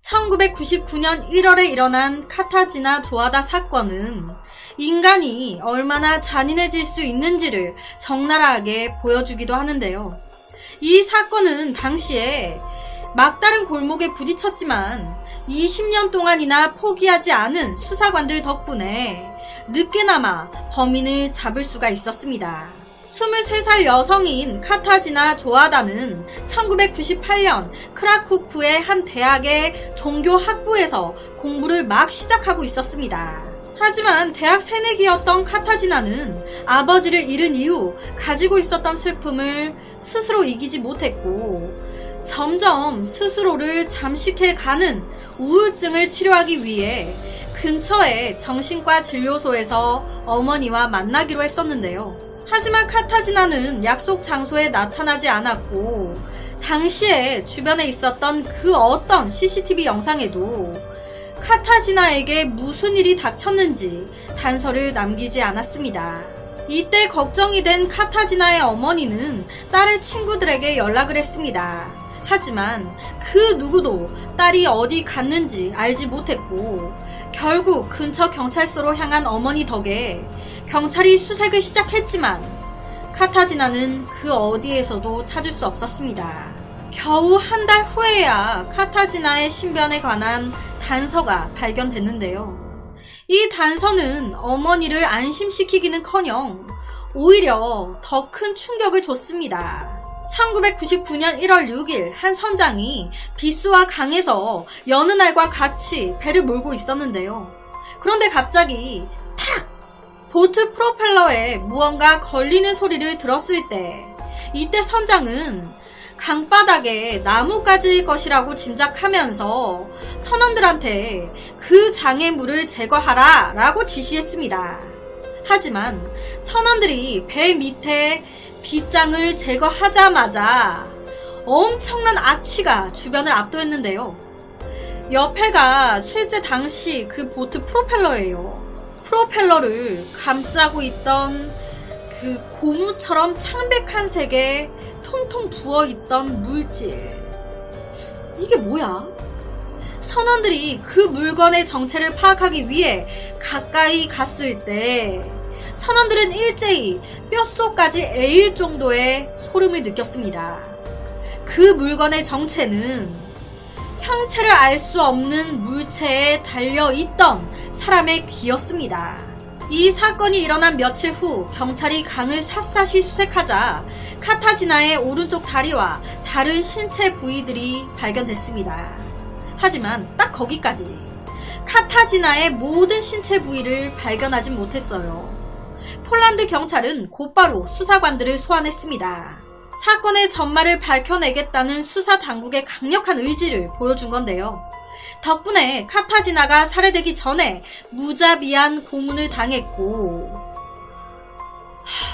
1999년 1월에 일어난 카타지나 조아다 사건은 인간이 얼마나 잔인해질 수 있는지를 적나라하게 보여주기도 하는데요. 이 사건은 당시에 막다른 골목에 부딪혔지만 20년 동안이나 포기하지 않은 수사관들 덕분에 늦게나마 범인을 잡을 수가 있었습니다. 23살 여성인 카타지나 조아다는 1998년 크라쿠프의 한 대학의 종교학부에서 공부를 막 시작하고 있었습니다. 하지만 대학 새내기였던 카타지나는 아버지를 잃은 이후 가지고 있었던 슬픔을 스스로 이기지 못했고 점점 스스로를 잠식해가는 우울증을 치료하기 위해 근처의 정신과 진료소에서 어머니와 만나기로 했었는데요. 하지만 카타지나는 약속 장소에 나타나지 않았고 당시에 주변에 있었던 그 어떤 CCTV 영상에도 카타지나에게 무슨 일이 닥쳤는지 단서를 남기지 않았습니다. 이때 걱정이 된 카타지나의 어머니는 딸의 친구들에게 연락을 했습니다. 하지만 그 누구도 딸이 어디 갔는지 알지 못했고 결국 근처 경찰서로 향한 어머니 덕에 경찰이 수색을 시작했지만 카타지나는 그 어디에서도 찾을 수 없었습니다. 겨우 한 달 후에야 카타지나의 신변에 관한 단서가 발견됐는데요. 이 단서는 어머니를 안심시키기는커녕 오히려 더 큰 충격을 줬습니다. 1999년 1월 6일 한 선장이 비스와 강에서 여느 날과 같이 배를 몰고 있었는데요. 그런데 갑자기 탁! 보트 프로펠러에 무언가 걸리는 소리를 들었을 때 이때 선장은 강바닥에 나무가지일 것이라고 짐작하면서 선원들한테 그 장애물을 제거하라 라고 지시했습니다. 하지만 선원들이 배 밑에 빗장을 제거하자마자 엄청난 악취가 주변을 압도했는데요. 옆에가 실제 당시 그 보트 프로펠러예요. 프로펠러를 감싸고 있던 그 고무처럼 창백한 색에 통통 부어있던 물질. 이게 뭐야? 선원들이 그 물건의 정체를 파악하기 위해 가까이 갔을 때 선원들은 일제히 뼛속까지 에일 정도의 소름을 느꼈습니다. 그 물건의 정체는 형체를 알 수 없는 물체에 달려있던 사람의 귀였습니다. 이 사건이 일어난 며칠 후 경찰이 강을 샅샅이 수색하자 카타지나의 오른쪽 다리와 다른 신체 부위들이 발견됐습니다. 하지만 딱 거기까지. 카타지나의 모든 신체 부위를 발견하진 못했어요. 폴란드 경찰은 곧바로 수사관들을 소환했습니다. 사건의 전말을 밝혀내겠다는 수사 당국의 강력한 의지를 보여준 건데요. 덕분에 카타지나가 살해되기 전에 무자비한 고문을 당했고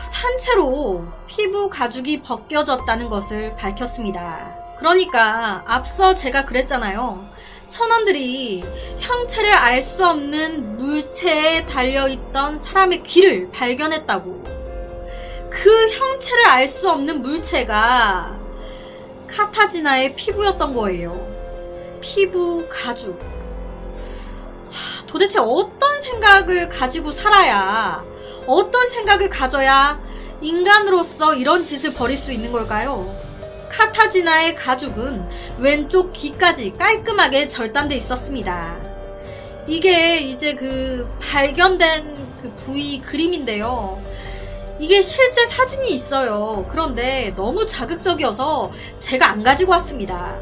산채로 피부 가죽이 벗겨졌다는 것을 밝혔습니다. 그러니까 앞서 제가 그랬잖아요. 선원들이 형체를 알 수 없는 물체에 달려있던 사람의 귀를 발견했다고. 그 형체를 알 수 없는 물체가 카타지나의 피부였던 거예요. 피부, 가죽. 도대체 어떤 생각을 가지고 살아야, 어떤 생각을 가져야 인간으로서 이런 짓을 벌일 수 있는 걸까요? 카타지나의 가죽은 왼쪽 귀까지 깔끔하게 절단돼 있었습니다. 이게 이제 그 발견된 그 부위 그림인데요. 이게 실제 사진이 있어요. 그런데 너무 자극적이어서 제가 안 가지고 왔습니다.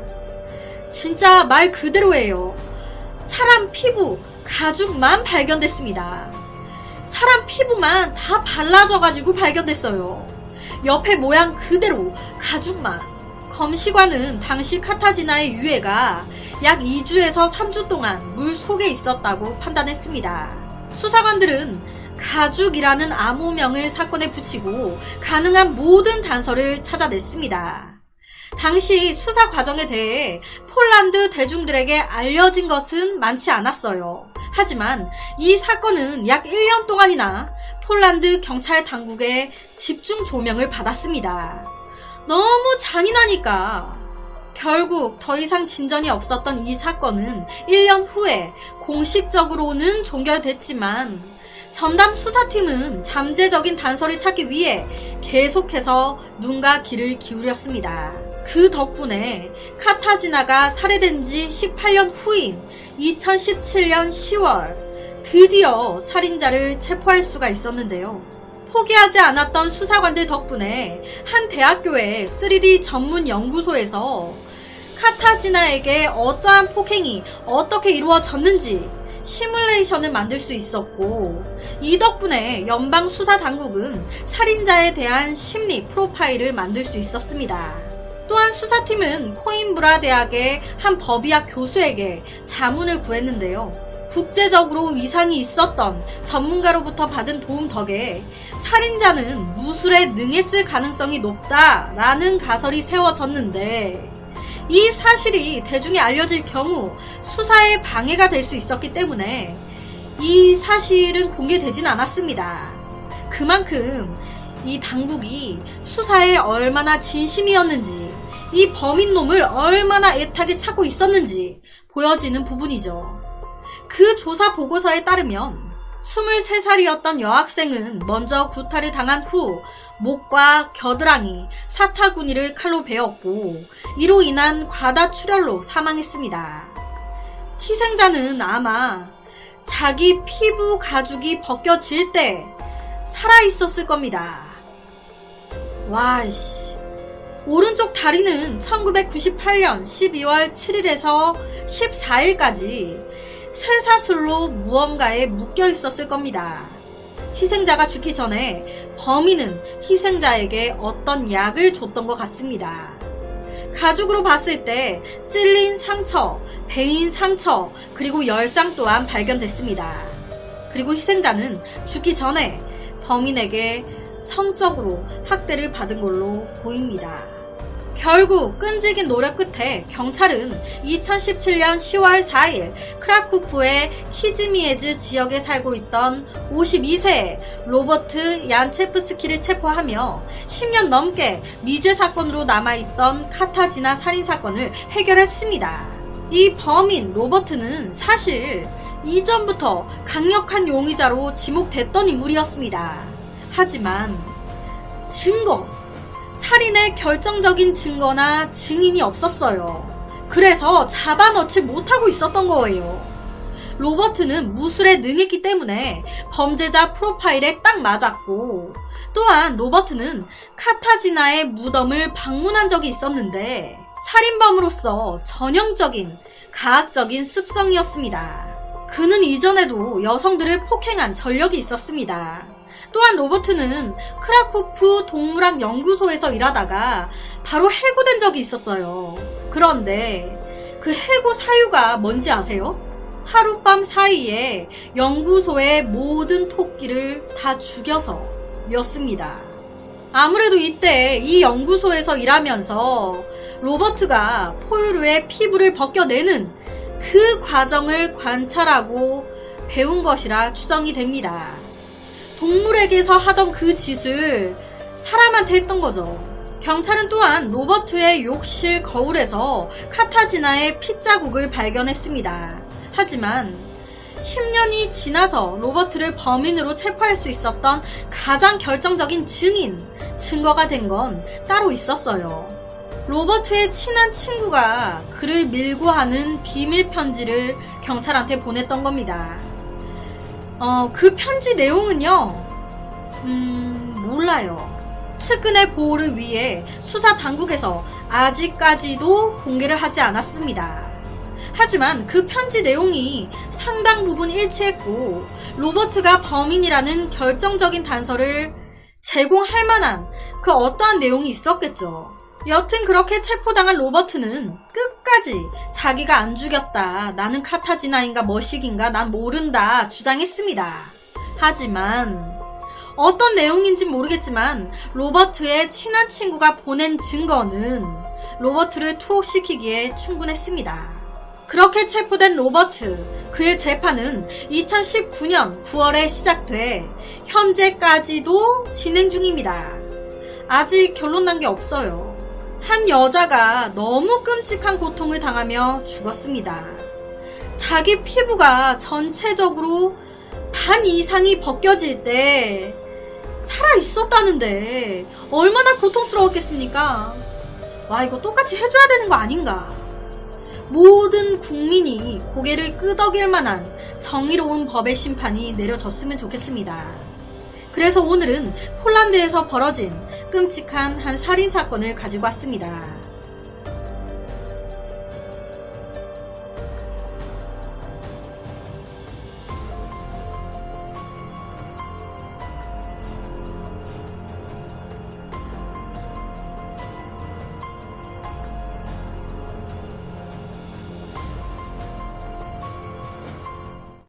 진짜 말 그대로예요. 사람 피부, 가죽만 발견됐습니다. 사람 피부만 다 발라져가지고 발견됐어요. 옆에 모양 그대로 가죽만. 검시관은 당시 카타지나의 유해가 약 2주에서 3주 동안 물 속에 있었다고 판단했습니다. 수사관들은 가죽이라는 암호명을 사건에 붙이고 가능한 모든 단서를 찾아냈습니다. 당시 수사 과정에 대해 폴란드 대중들에게 알려진 것은 많지 않았어요. 하지만 이 사건은 약 1년 동안이나 폴란드 경찰 당국의 집중 조명을 받았습니다. 너무 잔인하니까 결국 더 이상 진전이 없었던 이 사건은 1년 후에 공식적으로는 종결됐지만 전담 수사팀은 잠재적인 단서를 찾기 위해 계속해서 눈과 귀를 기울였습니다. 그 덕분에 카타지나가 살해된 지 18년 후인 2017년 10월 드디어 살인자를 체포할 수가 있었는데요. 포기하지 않았던 수사관들 덕분에 한 대학교의 3D 전문 연구소에서 카타지나에게 어떠한 폭행이 어떻게 이루어졌는지 시뮬레이션을 만들 수 있었고, 이 덕분에 연방수사당국은 살인자에 대한 심리 프로파일을 만들 수 있었습니다. 또한 수사팀은 코임브라 대학의 한 법의학 교수에게 자문을 구했는데요. 국제적으로 위상이 있었던 전문가로부터 받은 도움 덕에 살인자는 무술에 능했을 가능성이 높다라는 가설이 세워졌는데, 이 사실이 대중에 알려질 경우 수사에 방해가 될 수 있었기 때문에 이 사실은 공개되진 않았습니다. 그만큼 이 당국이 수사에 얼마나 진심이었는지, 이 범인놈을 얼마나 애타게 찾고 있었는지 보여지는 부분이죠. 그 조사 보고서에 따르면 23살이었던 여학생은 먼저 구타를 당한 후 목과 겨드랑이, 사타구니를 칼로 베었고 이로 인한 과다출혈로 사망했습니다. 희생자는 아마 자기 피부 가죽이 벗겨질 때 살아있었을 겁니다. 와이씨. 오른쪽 다리는 1998년 12월 7일에서 14일까지 쇠사슬로 무언가에 묶여 있었을 겁니다. 희생자가 죽기 전에 범인은 희생자에게 어떤 약을 줬던 것 같습니다. 가죽으로 봤을 때 찔린 상처, 베인 상처, 그리고 열상 또한 발견됐습니다. 그리고 희생자는 죽기 전에 범인에게 성적으로 학대를 받은 걸로 보입니다. 결국 끈질긴 노력 끝에 경찰은 2017년 10월 4일 크라쿠프의 키즈미에즈 지역에 살고 있던 52세의 로버트 얀체프스키를 체포하며 10년 넘게 미제 사건으로 남아있던 카타지나 살인사건을 해결했습니다. 이 범인 로버트는 사실 이전부터 강력한 용의자로 지목됐던 인물이었습니다. 하지만 살인의 결정적인 증거나 증인이 없었어요. 그래서 잡아넣지 못하고 있었던 거예요. 로버트는 무술에 능했기 때문에 범죄자 프로파일에 딱 맞았고, 또한 로버트는 카타지나의 무덤을 방문한 적이 있었는데 살인범으로서 전형적인 가학적인 습성이었습니다. 그는 이전에도 여성들을 폭행한 전력이 있었습니다. 또한 로버트는 크라쿠프 동물학 연구소에서 일하다가 바로 해고된 적이 있었어요. 그런데 그 해고 사유가 뭔지 아세요? 하룻밤 사이에 연구소의 모든 토끼를 다 죽여서 였습니다. 아무래도 이때 이 연구소에서 일하면서 로버트가 포유류의 피부를 벗겨내는 그 과정을 관찰하고 배운 것이라 추정이 됩니다. 동물에게서 하던 그 짓을 사람한테 했던 거죠. 경찰은 또한 로버트의 욕실 거울에서 카타지나의 핏자국을 발견했습니다. 하지만 10년이 지나서 로버트를 범인으로 체포할 수 있었던 가장 결정적인 증거가 된 건 따로 있었어요. 로버트의 친한 친구가 그를 밀고 하는 비밀 편지를 경찰한테 보냈던 겁니다. 그 편지 내용은요, 몰라요. 측근의 보호를 위해 수사 당국에서 아직까지도 공개를 하지 않았습니다. 하지만 그 편지 내용이 상당 부분 일치했고, 로버트가 범인이라는 결정적인 단서를 제공할 만한 그 어떠한 내용이 있었겠죠. 여튼 그렇게 체포당한 로버트는 끝까지 자기가 안 죽였다, 나는 카타지나인가 머식인가 난 모른다 주장했습니다. 하지만 어떤 내용인진 모르겠지만 로버트의 친한 친구가 보낸 증거는 로버트를 투옥시키기에 충분했습니다. 그렇게 체포된 로버트, 그의 재판은 2019년 9월에 시작돼 현재까지도 진행 중입니다. 아직 결론 난 게 없어요. 한 여자가 너무 끔찍한 고통을 당하며 죽었습니다. 자기 피부가 전체적으로 반 이상이 벗겨질 때 살아 있었다는데 얼마나 고통스러웠겠습니까? 와, 이거 똑같이 해줘야 되는 거 아닌가? 모든 국민이 고개를 끄덕일 만한 정의로운 법의 심판이 내려졌으면 좋겠습니다. 그래서 오늘은 폴란드에서 벌어진 끔찍한 한 살인사건을 가지고 왔습니다.